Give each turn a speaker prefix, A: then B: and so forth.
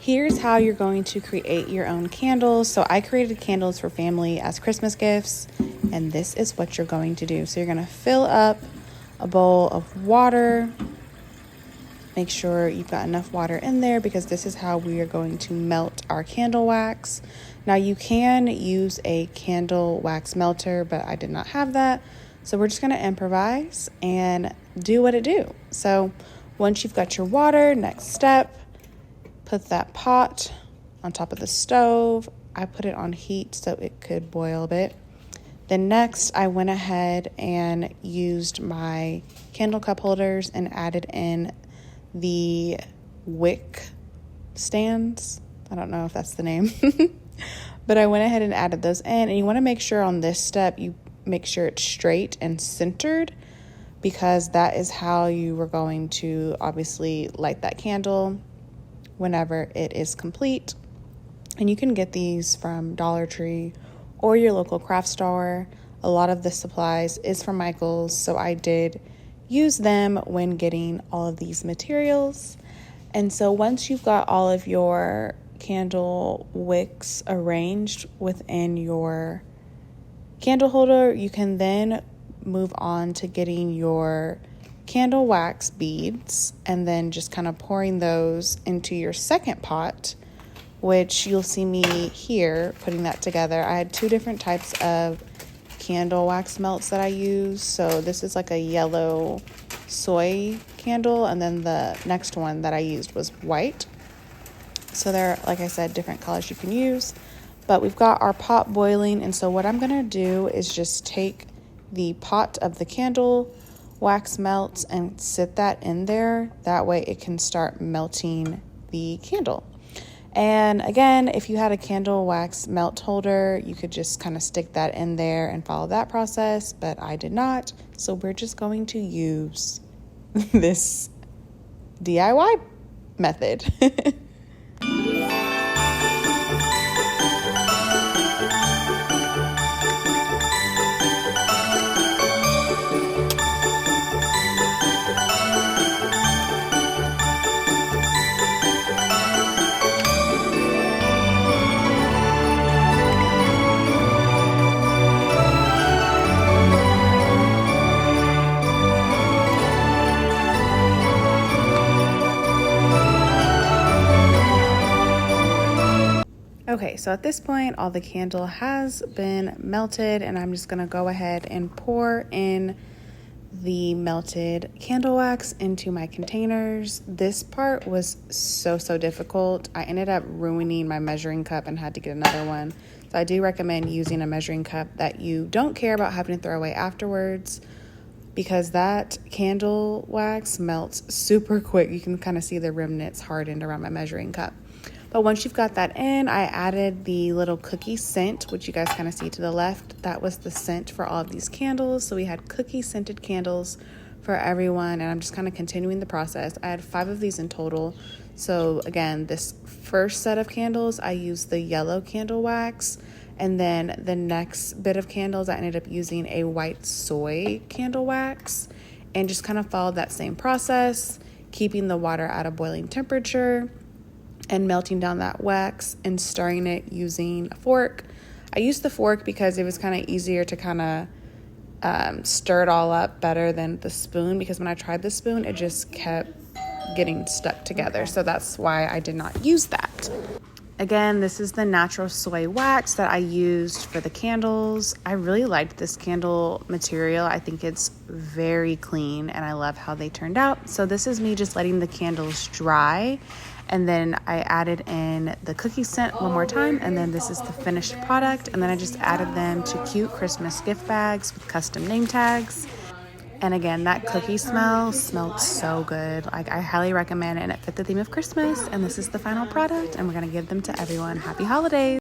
A: Here's how you're going to create your own candles. So I created candles for family as Christmas gifts, and this is what you're going to do. So you're going to fill up a bowl of water. Make sure you've got enough water in there because this is how we are going to melt our candle wax. Now you can use a candle wax melter, but I did not have that. So we're just going to improvise and do what it do. So once you've got your water, next step, put that pot on top of the stove. I put it on heat so it could boil a bit. Then next, I went ahead and used my candle cup holders and added in the wick stands. I don't know if that's the name, but I went ahead and added those in. And you want to make sure on this step, you make sure it's straight and centered, because that is how you are going to obviously light that candle whenever it is complete. And you can get these from Dollar Tree or your local craft store. A lot of the supplies is from Michael's, so I did use them when getting all of these materials. And so once you've got all of your candle wicks arranged within your candle holder, you can then move on to getting your candle wax beads and then just kind of pouring those into your second pot, which you'll see me here putting that together. I had two different types of candle wax melts that I use. So this is like a yellow soy candle, and then the next one that I used was white. So there are, like I said, different colors you can use. But we've got our pot boiling, and so what I'm gonna do is just take the pot of the candle wax melts and sit that in there. That way it can start melting the candle. And again, if you had a candle wax melt holder, you could just kind of stick that in there and follow that process, but I did not. So we're just going to use this DIY method. Okay, so at this point, all the candle has been melted, and I'm just gonna go ahead and pour in the melted candle wax into my containers. This part was so difficult. I ended up ruining my measuring cup and had to get another one. So I do recommend using a measuring cup that you don't care about having to throw away afterwards, because that candle wax melts super quick. You can kind of see the remnants hardened around my measuring cup. But once you've got that in, I added the little cookie scent, which you guys kind of see to the left. That was the scent for all of these candles. So we had cookie scented candles for everyone, and I'm just kind of continuing the process. I had 5 of these in total. So again, this first set of candles, I used the yellow candle wax, and then the next bit of candles, I ended up using a white soy candle wax, and just kind of followed that same process, keeping the water at a boiling temperature and melting down that wax and stirring it using a fork. I used the fork because it was kind of easier to kind of stir it all up better than the spoon, because when I tried the spoon, it just kept getting stuck together. So that's why I did not use that. Again, this is the natural soy wax that I used for the candles. I really liked this candle material. I think it's very clean, and I love how they turned out. So this is me just letting the candles dry. And then I added in the cookie scent one more time, and then this is the finished product. And then I just added them to cute Christmas gift bags with custom name tags. And again, that cookie smell smelled so good. Like, I highly recommend it, and it fit the theme of Christmas. And this is the final product, and we're gonna give them to everyone. Happy holidays.